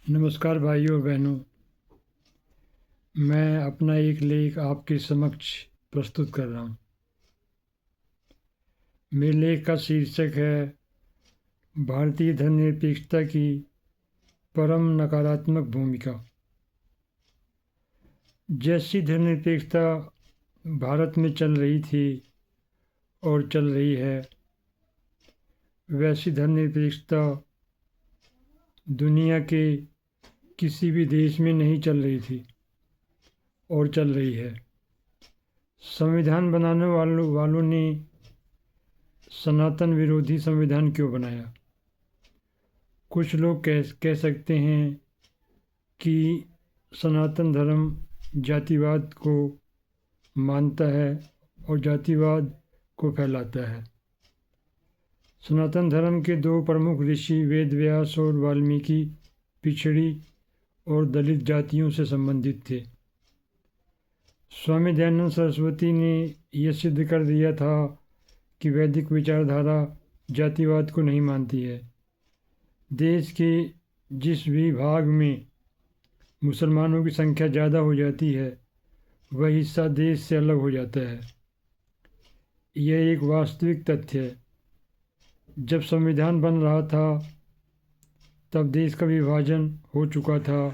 नमस्कार भाइयों बहनों। मैं अपना एक लेख आपके समक्ष प्रस्तुत कर रहा हूँ। मेरे लेख का शीर्षक है भारतीय धर्मनिरपेक्षता की परम नकारात्मक भूमिका। जैसी धर्मनिरपेक्षता भारत में चल रही थी और चल रही है, वैसी धर्मनिरपेक्षता दुनिया के किसी भी देश में नहीं चल रही थी और चल रही है। संविधान बनाने वालों ने सनातन विरोधी संविधान क्यों बनाया? कुछ लोग कह सकते हैं कि सनातन धर्म जातिवाद को मानता है और जातिवाद को फैलाता है। सनातन धर्म के दो प्रमुख ऋषि वेद व्यास और वाल्मीकि पिछड़ी और दलित जातियों से संबंधित थे। स्वामी दयानंद सरस्वती ने यह सिद्ध कर दिया था कि वैदिक विचारधारा जातिवाद को नहीं मानती है। देश के जिस भी भाग में मुसलमानों की संख्या ज़्यादा हो जाती है, वह हिस्सा देश से अलग हो जाता है। यह एक वास्तविक तथ्य है। जब संविधान बन रहा था तब देश का विभाजन हो चुका था।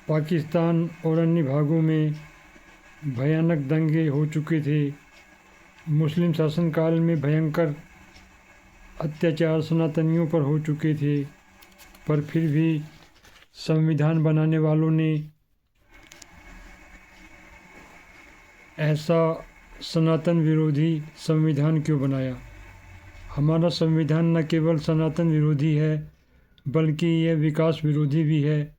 पाकिस्तान और अन्य भागों में भयानक दंगे हो चुके थे। मुस्लिम शासनकाल में भयंकर अत्याचार सनातनियों पर हो चुके थे, पर फिर भी संविधान बनाने वालों ने ऐसा सनातन विरोधी संविधान क्यों बनाया? हमारा संविधान न केवल सनातन विरोधी है बल्कि यह विकास विरोधी भी है,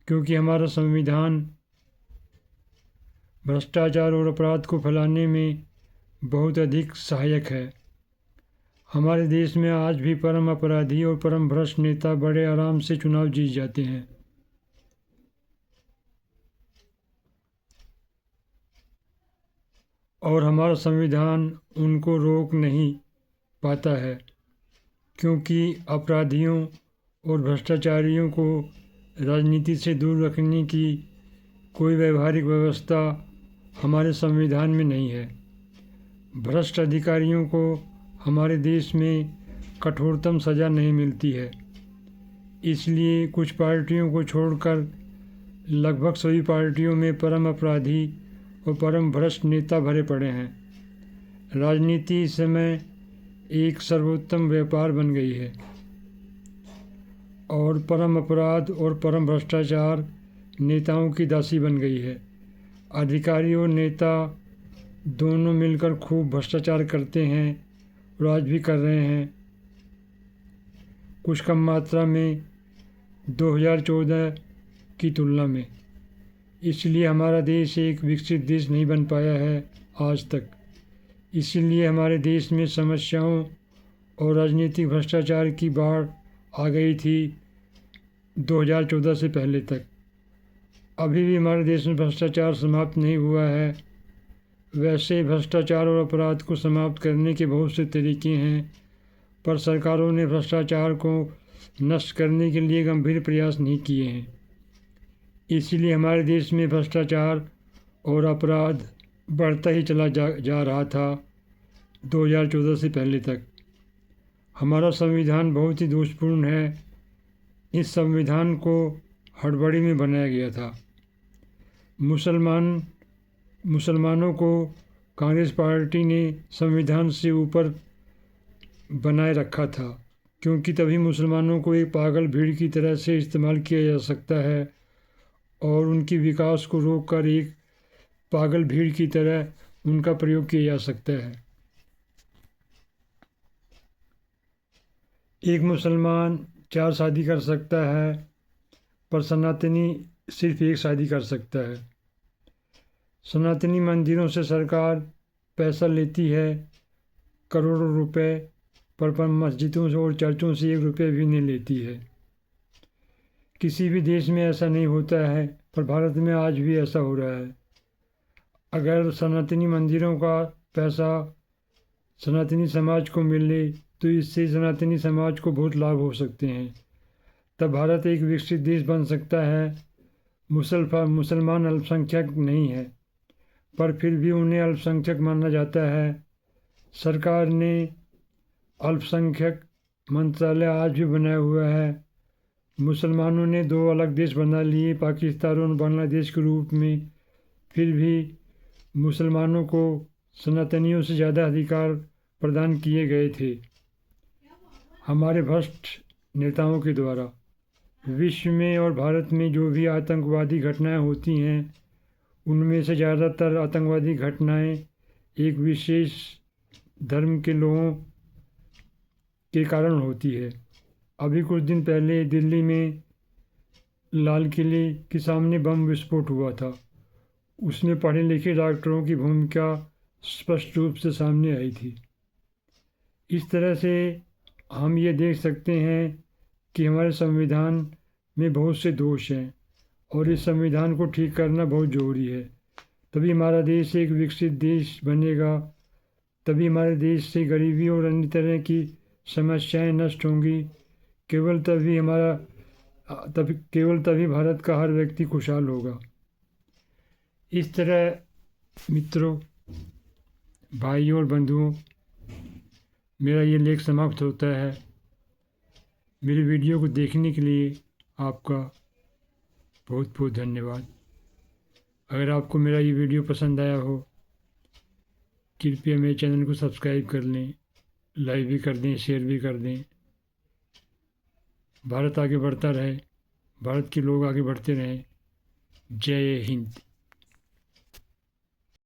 क्योंकि हमारा संविधान भ्रष्टाचार और अपराध को फैलाने में बहुत अधिक सहायक है। हमारे देश में आज भी परम अपराधी और परम भ्रष्ट नेता बड़े आराम से चुनाव जीत जाते हैं। और हमारा संविधान उनको रोक नहीं पाता है, क्योंकि अपराधियों और भ्रष्टाचारियों को राजनीति से दूर रखने की कोई व्यवहारिक व्यवस्था हमारे संविधान में नहीं है। भ्रष्ट अधिकारियों को हमारे देश में कठोरतम सज़ा नहीं मिलती है। इसलिए कुछ पार्टियों को छोड़कर लगभग सभी पार्टियों में परम अपराधी और परम भ्रष्ट नेता भरे पड़े हैं। राजनीति इस समय एक सर्वोत्तम व्यापार बन गई है और परम अपराध और परम भ्रष्टाचार नेताओं की दासी बन गई है। अधिकारी और नेता दोनों मिलकर खूब भ्रष्टाचार करते हैं और आज भी कर रहे हैं, कुछ कम मात्रा में 2014 की तुलना में। इसलिए हमारा देश एक विकसित देश नहीं बन पाया है आज तक। इसीलिए हमारे देश में समस्याओं और राजनीतिक भ्रष्टाचार की बाढ़ आ गई थी 2014 से पहले तक। अभी भी हमारे देश में भ्रष्टाचार समाप्त नहीं हुआ है। वैसे भ्रष्टाचार और अपराध को समाप्त करने के बहुत से तरीके हैं, पर सरकारों ने भ्रष्टाचार को नष्ट करने के लिए गंभीर प्रयास नहीं किए हैं। इसीलिए हमारे देश में भ्रष्टाचार और अपराध बढ़ता ही चला जा रहा था 2014 से पहले तक। हमारा संविधान बहुत ही दोषपूर्ण है। इस संविधान को हड़बड़ी में बनाया गया था। मुसलमानों को कांग्रेस पार्टी ने संविधान से ऊपर बनाए रखा था, क्योंकि तभी मुसलमानों को एक पागल भीड़ की तरह से इस्तेमाल किया जा सकता है और उनकी विकास को रोककर एक पागल भीड़ की तरह उनका प्रयोग किया जा सकता है। एक मुसलमान 4 शादी कर सकता है, पर सनातनी सिर्फ एक शादी कर सकता है। सनातनी मंदिरों से सरकार पैसा लेती है करोड़ों रुपए, पर मस्जिदों से और चर्चों से 1 रुपये भी नहीं लेती है। किसी भी देश में ऐसा नहीं होता है, पर भारत में आज भी ऐसा हो रहा है। अगर सनातनी मंदिरों का पैसा सनातनी समाज को मिले तो इससे सनातनी समाज को बहुत लाभ हो सकते हैं। तब भारत एक विकसित देश बन सकता है। मुसलमान अल्पसंख्यक नहीं है, पर फिर भी उन्हें अल्पसंख्यक माना जाता है। सरकार ने अल्पसंख्यक मंत्रालय आज भी बनाया हुआ है। मुसलमानों ने 2 अलग देश बना लिए, पाकिस्तान और बांग्लादेश के रूप में। फिर भी मुसलमानों को सनातनियों से ज़्यादा अधिकार प्रदान किए गए थे हमारे भ्रष्ट नेताओं के द्वारा। विश्व में और भारत में जो भी आतंकवादी घटनाएं होती हैं, उनमें से ज़्यादातर आतंकवादी घटनाएं एक विशेष धर्म के लोगों के कारण होती है। अभी कुछ दिन पहले दिल्ली में लाल किले के सामने बम विस्फोट हुआ था। उसमें पढ़े लिखे डॉक्टरों की भूमिका स्पष्ट रूप से सामने आई थी। इस तरह से हम ये देख सकते हैं कि हमारे संविधान में बहुत से दोष हैं और इस संविधान को ठीक करना बहुत ज़रूरी है। तभी हमारा देश एक विकसित देश बनेगा, तभी हमारे देश से गरीबी और अन्य तरह की समस्याएं नष्ट होंगी। केवल तभी भारत का हर व्यक्ति खुशहाल होगा। इस तरह मित्रों, भाइयों और बंधुओं, मेरा ये लेख समाप्त होता है। मेरी वीडियो को देखने के लिए आपका बहुत बहुत धन्यवाद। अगर आपको मेरा ये वीडियो पसंद आया हो, कृपया मेरे चैनल को सब्सक्राइब कर लें, लाइक भी कर दें, शेयर भी कर दें। भारत आगे बढ़ता रहे, भारत के लोग आगे बढ़ते रहें। जय हिंद।